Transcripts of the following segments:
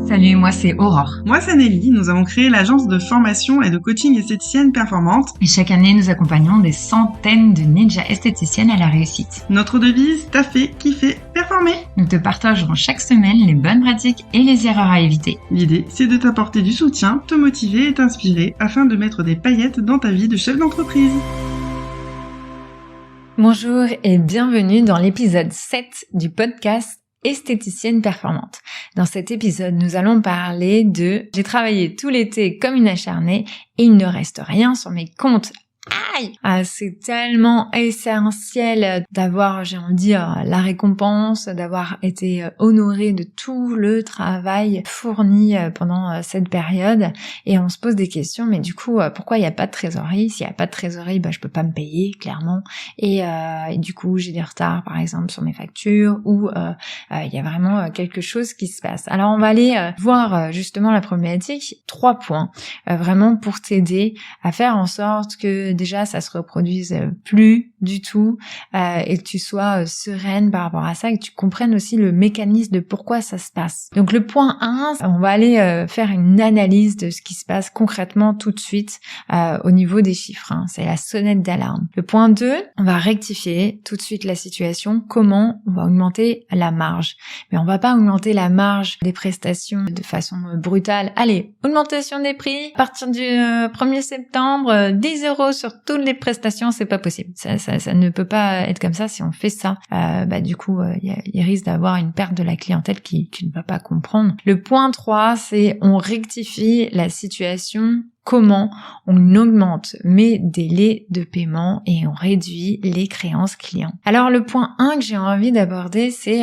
Salut, moi c'est Aurore. Moi c'est Nelly, nous avons créé l'agence de formation et de coaching esthéticienne performante. Et chaque année, nous accompagnons des centaines de ninjas esthéticiennes à la réussite. Notre devise, taffer, kiffer, performer. Nous te partagerons chaque semaine les bonnes pratiques et les erreurs à éviter. L'idée, c'est de t'apporter du soutien, te motiver et t'inspirer afin de mettre des paillettes dans ta vie de chef d'entreprise. Bonjour et bienvenue dans l'épisode 7 du podcast Esthéticienne performante. Dans cet épisode, nous allons parler de « J'ai travaillé tout l'été comme une acharnée et il ne reste rien sur mes comptes ». Aïe! C'est tellement essentiel d'avoir, j'ai envie de dire, la récompense, d'avoir été honoré de tout le travail fourni pendant cette période. Et on se pose des questions, mais du coup, pourquoi il n'y a pas de trésorerie? S'il n'y a pas de trésorerie, je peux pas me payer, clairement. Et du coup, j'ai des retards, par exemple, sur mes factures, ou il y a vraiment quelque chose qui se passe. Alors, on va aller voir justement la problématique. 3 points, vraiment pour t'aider à faire en sorte que déjà ça se reproduise plus du tout et que tu sois sereine par rapport à ça et que tu comprennes aussi le mécanisme de pourquoi ça se passe. Donc le point 1, on va aller faire une analyse de ce qui se passe concrètement tout de suite au niveau des chiffres. C'est la sonnette d'alarme. Le point 2, on va rectifier tout de suite la situation. Comment on va augmenter la marge? Mais on va pas augmenter la marge des prestations de façon brutale. Allez, augmentation des prix à partir du 1er septembre, 10 € sur toutes les prestations, c'est pas possible. Ça ne peut pas être comme ça. Si on fait ça, du coup, il risque d'avoir une perte de la clientèle qui ne va pas comprendre. Le point 3, c'est on rectifie la situation. Comment on augmente mes délais de paiement et on réduit les créances clients. Alors le point 1 que j'ai envie d'aborder, c'est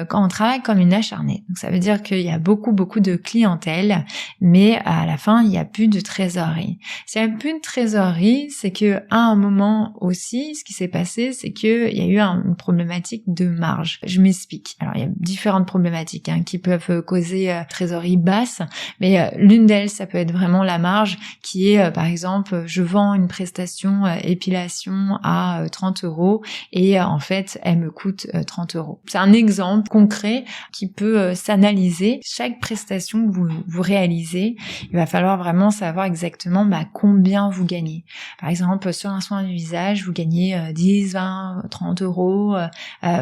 quand on travaille comme une acharnée. Donc ça veut dire qu'il y a beaucoup de clientèle, mais à la fin il n'y a plus de trésorerie. S'il n'y a plus de trésorerie, c'est que à un moment aussi, ce qui s'est passé, c'est que il y a eu une problématique de marge. Je m'explique. Alors il y a différentes problématiques qui peuvent causer trésorerie basse, mais l'une d'elles, ça peut être vraiment la marge qui est, par exemple, je vends une prestation épilation à 30 € et en fait, elle me coûte 30 €. C'est un exemple concret qui peut s'analyser. Chaque prestation que vous réalisez, il va falloir vraiment savoir exactement combien vous gagnez. Par exemple, sur un soin du visage, vous gagnez 10, 20, 30 €.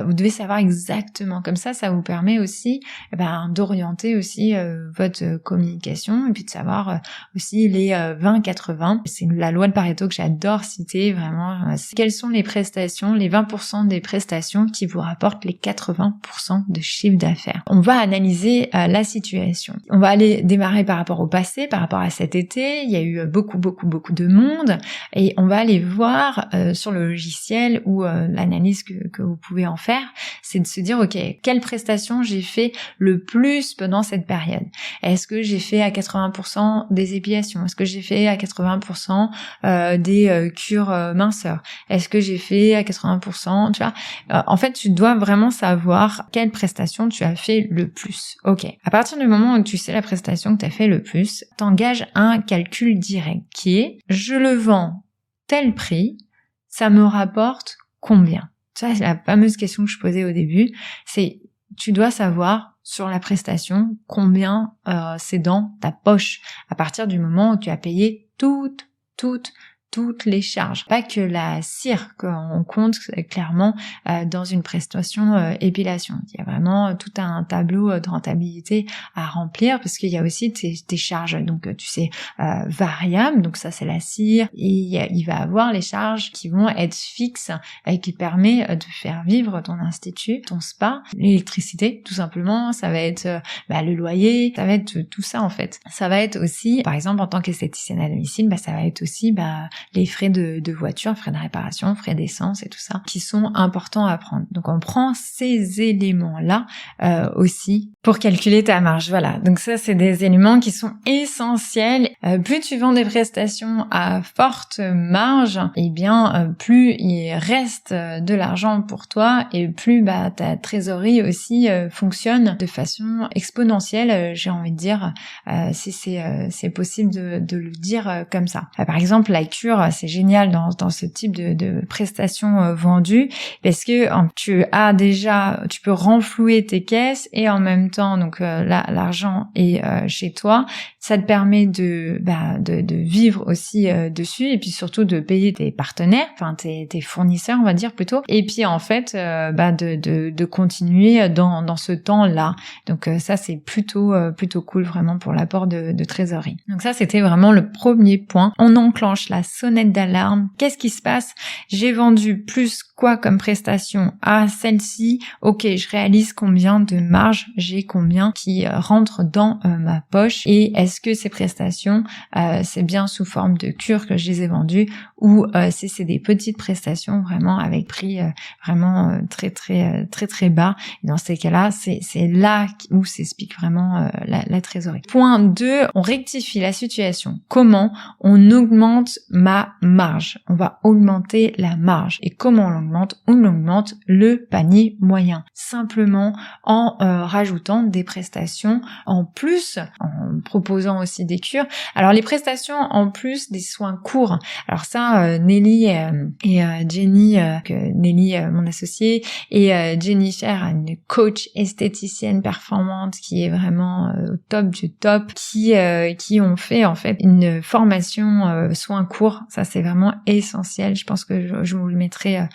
Vous devez savoir exactement. Comme ça vous permet aussi d'orienter aussi votre communication et puis de savoir aussi les 20-80. C'est la loi de Pareto que j'adore citer vraiment. Quelles sont les prestations, les 20% des prestations qui vous rapportent les 80% de chiffre d'affaires? On va analyser la situation. On va aller démarrer par rapport au passé, par rapport à cet été. Il y a eu beaucoup de monde et on va aller voir sur le logiciel ou l'analyse que vous pouvez en faire, c'est de se dire ok, quelle prestation j'ai fait le plus pendant cette période? Est-ce que j'ai fait à 80% des épilations? Est-ce que j'ai fait à 80% des cures minceurs? Est-ce que j'ai fait à 80%, tu vois? En fait, tu dois vraiment savoir quelle prestation tu as fait le plus. Ok. À partir du moment où tu sais la prestation que tu as fait le plus, t'engages un calcul direct qui est je le vends tel prix, ça me rapporte combien? Ça, c'est la fameuse question que je posais au début, c'est tu dois savoir sur la prestation combien c'est dans ta poche à partir du moment où tu as payé toutes les charges. Pas que la cire qu'on compte clairement dans une prestation épilation. Il y a vraiment tout un tableau de rentabilité à remplir parce qu'il y a aussi tes charges. Donc tu sais, variables, donc ça c'est la cire. Et il va avoir les charges qui vont être fixes et qui permet de faire vivre ton institut, ton spa, l'électricité tout simplement. Ça va être le loyer, ça va être tout ça en fait. Ça va être aussi, par exemple en tant qu'esthéticienne à domicile, ça va être aussi les frais de voiture, frais de réparation, frais d'essence et tout ça, qui sont importants à prendre. Donc on prend ces éléments-là aussi pour calculer ta marge. Voilà, donc ça c'est des éléments qui sont essentiels. Plus tu vends des prestations à forte marge, plus il reste de l'argent pour toi et plus ta trésorerie aussi fonctionne de façon exponentielle, j'ai envie de dire, si c'est possible de le dire comme ça. Par exemple, la cure cure, c'est génial dans ce type de prestations vendues parce que tu peux renflouer tes caisses et en même temps, donc l'argent est chez toi. Ça te permet de vivre aussi dessus et puis surtout de payer tes partenaires, enfin tes fournisseurs, on va dire plutôt. Et puis en fait, de continuer dans ce temps-là. Donc ça c'est plutôt cool vraiment pour l'apport de trésorerie. Donc ça c'était vraiment le premier point. On enclenche la sonnette d'alarme. Qu'est-ce qui se passe? J'ai vendu plus quoi comme prestation à celle-ci? Ok, je réalise combien de marge j'ai, combien qui rentre dans ma poche, et est-ce que ces prestations c'est bien sous forme de cure que je les ai vendues ou si c'est des petites prestations vraiment avec prix vraiment très bas. Et dans ces cas-là, c'est là où s'explique vraiment la trésorerie. Point 2, on rectifie la situation. Comment? On augmente ma marge. On va augmenter la marge. Et comment on l'augmente? On augmente le panier moyen. Simplement en rajoutant des prestations en plus, en proposant aussi des cures. Alors les prestations en plus des soins courts. Alors ça, Nelly et Jenny, Nelly mon associée, et Jennifer, une coach esthéticienne performante qui est vraiment au top du top, qui ont fait en fait une formation soins courts. Ça c'est vraiment essentiel. Je pense que je vous le mettrai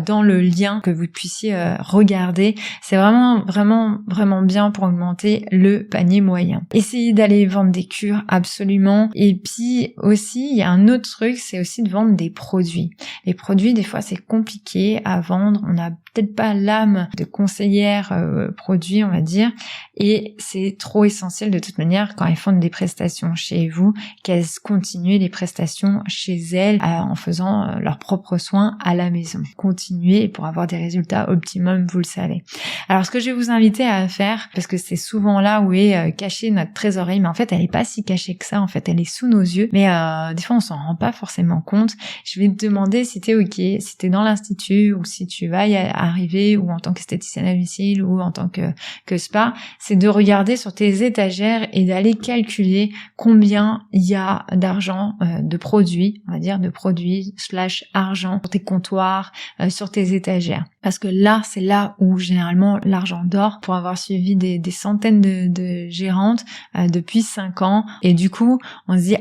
dans le lien que vous puissiez regarder. C'est vraiment bien pour augmenter le panier moyen. Essayez d'aller vendre des cures absolument. Et puis aussi il y a un autre truc, c'est aussi de vendre des produits. Les produits des fois c'est compliqué à vendre. On n'a peut-être pas l'âme de conseillère produit, on va dire, et c'est trop essentiel de toute manière quand elles font des prestations chez vous qu'elles continuent les prestations chez elles en faisant leurs propres soins à la maison. Continuez pour avoir des résultats optimum, vous le savez. Alors ce que je vais vous inviter à faire, parce que c'est souvent là où est cachée notre trésorerie, mais en fait elle est pas si cachée que ça, en fait elle est sous nos yeux, mais des fois on s'en rend pas forcément compte. Je vais te demander si t'es ok, si t'es dans l'institut ou si tu vas y arriver, ou en tant qu'esthéticienne à domicile ou en tant que spa, c'est de regarder sur tes étagères et d'aller calculer combien il y a d'argent, de produits, on va dire de produits / argent sur tes comptoirs, sur tes étagères. Parce que là, c'est là où généralement l'argent dort. Pour avoir suivi des centaines de gérantes depuis 5 ans, et du coup, on se dit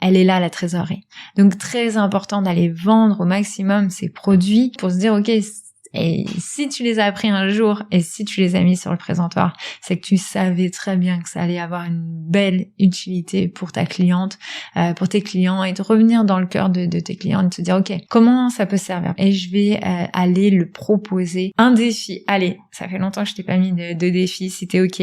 elle est là la trésorerie. Donc très important d'aller vendre au maximum ces produits pour se dire ok, et si tu les as appris un jour et si tu les as mis sur le présentoir, c'est que tu savais très bien que ça allait avoir une belle utilité pour ta cliente, pour tes clients, et de revenir dans le cœur de tes clients et de te dire ok, comment ça peut servir, et je vais aller le proposer. Un défi, allez, ça fait longtemps que je t'ai pas mis de défi, si t'es ok,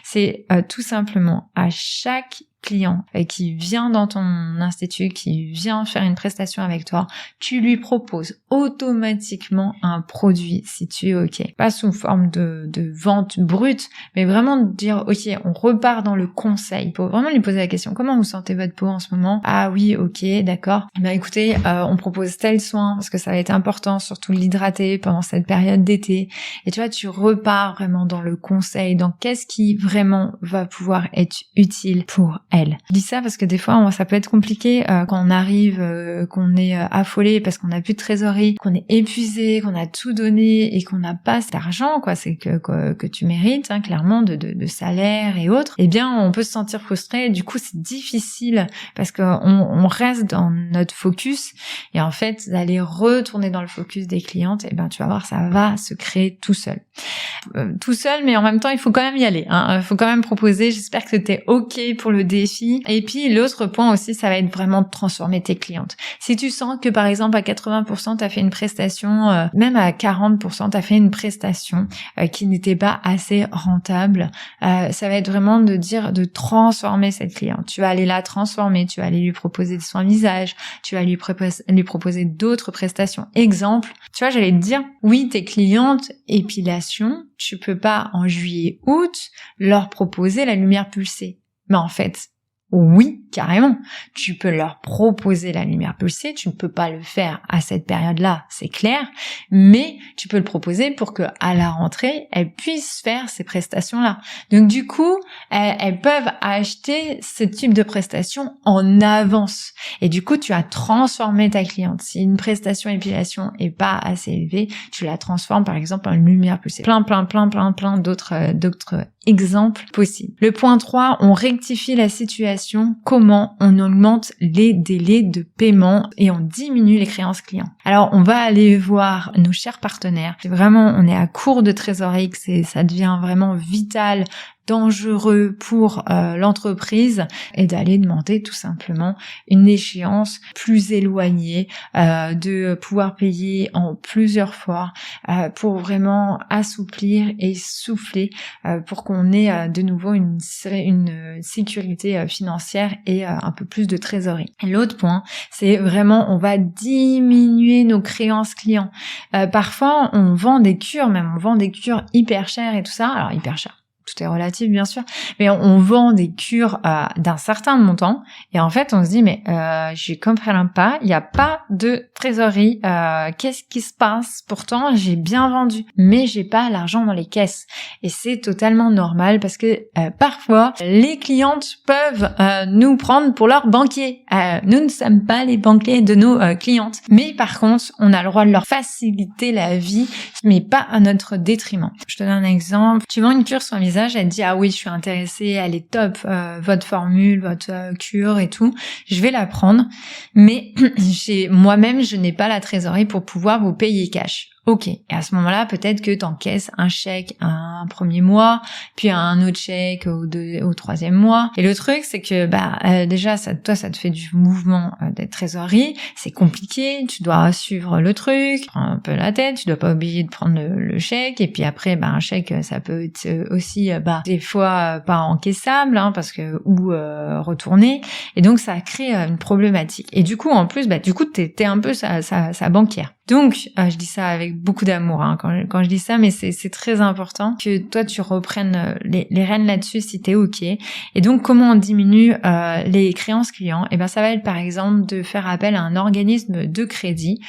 c'est tout simplement à chaque client qui vient dans ton institut, qui vient faire une prestation avec toi, tu lui proposes automatiquement un produit si tu es ok. Pas sous forme de vente brute, mais vraiment de dire ok, on repart dans le conseil. Il faut vraiment lui poser la question, comment vous sentez votre peau en ce moment? Ah oui, ok, d'accord. Ben écoutez, on propose tel soin parce que ça va être important, surtout l'hydrater pendant cette période d'été. Et tu vois, tu repars vraiment dans le conseil, dans qu'est-ce qui vraiment va pouvoir être utile pour elle. Je dis ça parce que des fois, ça peut être compliqué quand on arrive, qu'on est affolé parce qu'on n'a plus de trésorerie, qu'on est épuisé, qu'on a tout donné et qu'on n'a pas cet argent, quoi. C'est que tu mérites, hein, clairement, de salaire et autres. Eh bien, on peut se sentir frustré. Du coup, c'est difficile parce qu'on reste dans notre focus, et en fait, d'aller retourner dans le focus des clientes, eh ben, tu vas voir, ça va se créer tout seul. Mais en même temps, il faut quand même y aller, hein. Il faut quand même proposer. J'espère que t'es ok pour le défi. Et puis l'autre point aussi, ça va être vraiment de transformer tes clientes. Si tu sens que par exemple à 80% t'as fait une prestation, même à 40% t'as fait une prestation qui n'était pas assez rentable, ça va être vraiment de transformer cette cliente. Tu vas aller la transformer, tu vas aller lui proposer des soins visage, tu vas lui proposer d'autres prestations. Exemple, tu vois, j'allais te dire, oui, tes clientes épilation, tu peux pas en juillet-août leur proposer la lumière pulsée. Mais en fait, Oui, carrément. Tu peux leur proposer la lumière pulsée, tu ne peux pas le faire à cette période-là, c'est clair, mais tu peux le proposer pour que à la rentrée, elles puissent faire ces prestations-là. Donc du coup, elles peuvent acheter ce type de prestations en avance. Et du coup, tu as transformé ta cliente. Si une prestation épilation est pas assez élevée, tu la transformes par exemple en lumière pulsée. Plein d'autres exemples possibles. Le point 3, on rectifie la situation. Comment on augmente les délais de paiement et on diminue les créances clients. Alors, on va aller voir nos chers partenaires. C'est vraiment, on est à court de trésorerie, ça devient vraiment vital, dangereux pour l'entreprise, et d'aller demander tout simplement une échéance plus éloignée, de pouvoir payer en plusieurs fois, pour vraiment assouplir et souffler, pour qu'on ait de nouveau une sécurité financière et un peu plus de trésorerie. Et l'autre point, c'est vraiment on va diminuer nos créances clients. Parfois on vend des cures hyper chères et tout ça, alors hyper cher. Tout est relatif bien sûr, mais on vend des cures d'un certain montant et en fait on se dit mais je comprends pas, il n'y a pas de trésorerie, qu'est-ce qui se passe? Pourtant j'ai bien vendu, mais j'ai pas l'argent dans les caisses et c'est totalement normal parce que parfois les clientes peuvent nous prendre pour leurs banquiers. Nous ne sommes pas les banquiers de nos clientes, mais par contre on a le droit de leur faciliter la vie, mais pas à notre détriment. Je te donne un exemple, tu vends une cure sur un visage, elle dit ah oui je suis intéressée, elle est top, votre formule, votre cure et tout, je vais la prendre, mais moi-même je n'ai pas la trésorerie pour pouvoir vous payer cash. Ok, et à ce moment-là, peut-être que t'encaisses un chèque un premier mois, puis un autre chèque au troisième mois. Et le truc, c'est que déjà, ça te fait du mouvement de trésorerie, c'est compliqué, tu dois suivre le truc, tu prends un peu la tête, tu dois pas oublier de prendre le chèque, et puis après, un chèque, ça peut être aussi des fois pas encaissable, parce que ou retourné, et donc ça crée une problématique. Et du coup, en plus, t'es un peu sa banquière. Donc, je dis ça avec beaucoup d'amour quand je dis ça, mais c'est très important que toi tu reprennes les rênes là-dessus si t'es ok. Et donc, comment on diminue les créances clients? Et ça va être par exemple de faire appel à un organisme de crédit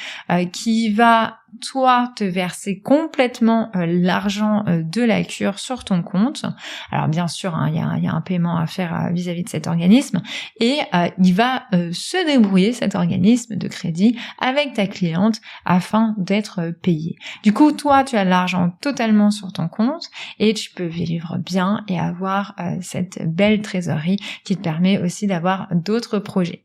qui va toi te verser complètement l'argent de la cure sur ton compte. Alors bien sûr, il y a un paiement à faire vis-à-vis de cet organisme et il va se débrouiller, cet organisme de crédit, avec ta cliente afin d'être payé. Du coup, toi, tu as l'argent totalement sur ton compte et tu peux vivre bien et avoir cette belle trésorerie qui te permet aussi d'avoir d'autres projets.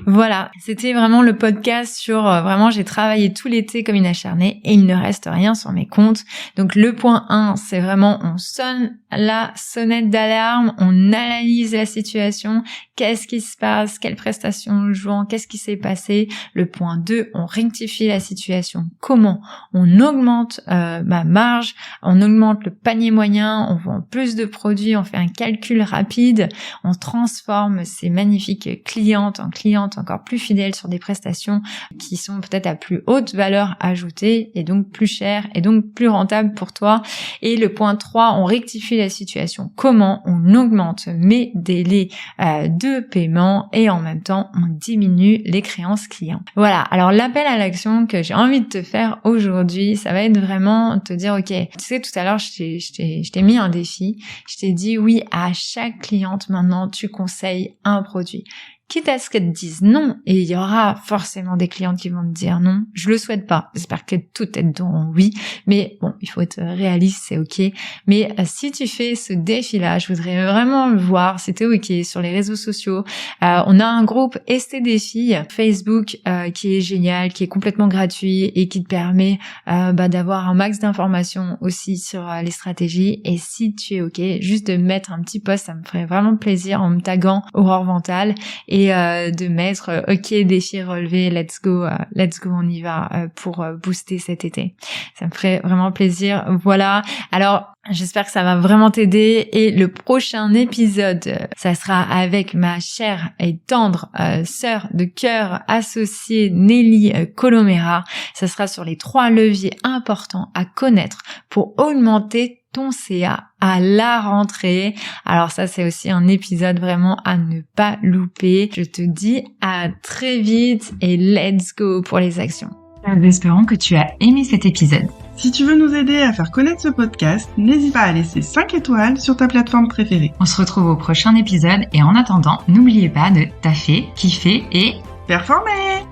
Voilà, c'était vraiment le podcast sur vraiment j'ai travaillé tout l'été comme une acharnée et il ne reste rien sur mes comptes. Donc le point 1, c'est vraiment on sonne la sonnette d'alarme, on analyse la situation, qu'est-ce qui se passe, quelle prestation je vends, qu'est-ce qui s'est passé. Le point 2, on rectifie la situation. Comment? On augmente ma marge, on augmente le panier moyen, on vend plus de produits, on fait un calcul rapide, on transforme ces magnifiques clientes en clientes encore plus fidèles sur des prestations qui sont peut-être à plus haute valeur ajoutée et donc plus chères et donc plus rentables pour toi. Et le point 3, on rectifie la situation. Comment? On augmente mes délais de paiement et en même temps on diminue les créances clients. Voilà, alors l'appel à l'action que j'ai envie de te faire aujourd'hui, ça va être vraiment te dire ok, tu sais tout à l'heure je t'ai mis un défi, je t'ai dit oui à chaque cliente maintenant tu conseilles un produit. Quitte à ce qu'elles te disent non, et il y aura forcément des clientes qui vont te dire non, je le souhaite pas, j'espère que tout est dans oui, mais bon, il faut être réaliste, c'est ok, mais si tu fais ce défi-là, je voudrais vraiment le voir, si t'es ok, sur les réseaux sociaux, on a un groupe ST Défi Facebook qui est génial, qui est complètement gratuit et qui te permet d'avoir un max d'informations aussi sur les stratégies, et si tu es ok, juste de mettre un petit post, ça me ferait vraiment plaisir en me taguant Aurore Vental, et de mettre ok défi relevé, let's go on y va pour booster cet été. Ça me ferait vraiment plaisir. Voilà. Alors J'espère que ça va vraiment t'aider et le prochain épisode, ça sera avec ma chère et tendre sœur de cœur associée Nelly Colomera. Ça sera sur les 3 leviers importants à connaître pour augmenter ton CA à la rentrée. Alors ça, c'est aussi un épisode vraiment à ne pas louper. Je te dis à très vite et let's go pour les actions. Nous espérons que tu as aimé cet épisode. Si tu veux nous aider à faire connaître ce podcast, n'hésite pas à laisser 5 étoiles sur ta plateforme préférée. On se retrouve au prochain épisode et en attendant, n'oubliez pas de taffer, kiffer et performer!